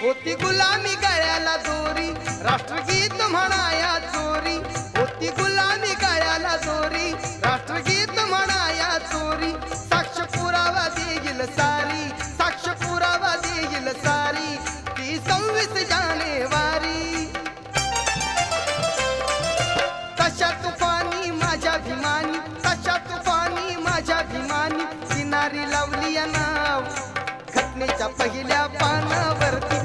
होती गुलामी गळ्याला दोरी, राष्ट्रगीत म्हणाया चोरी. होती गुलामी गळ्याला दोरी, राष्ट्रगीत म्हणाया चोरी. साक्ष पुरावा देईल सारी, साक्ष पुरावा देईल सारी, ती 26 जानेवारी. तशा तुफानी माझ्या भीमानी, तशा तुफानी माझ्या भीमानी, किनारी लावली या नाव घटनेच्या पहिल्या पानावरती.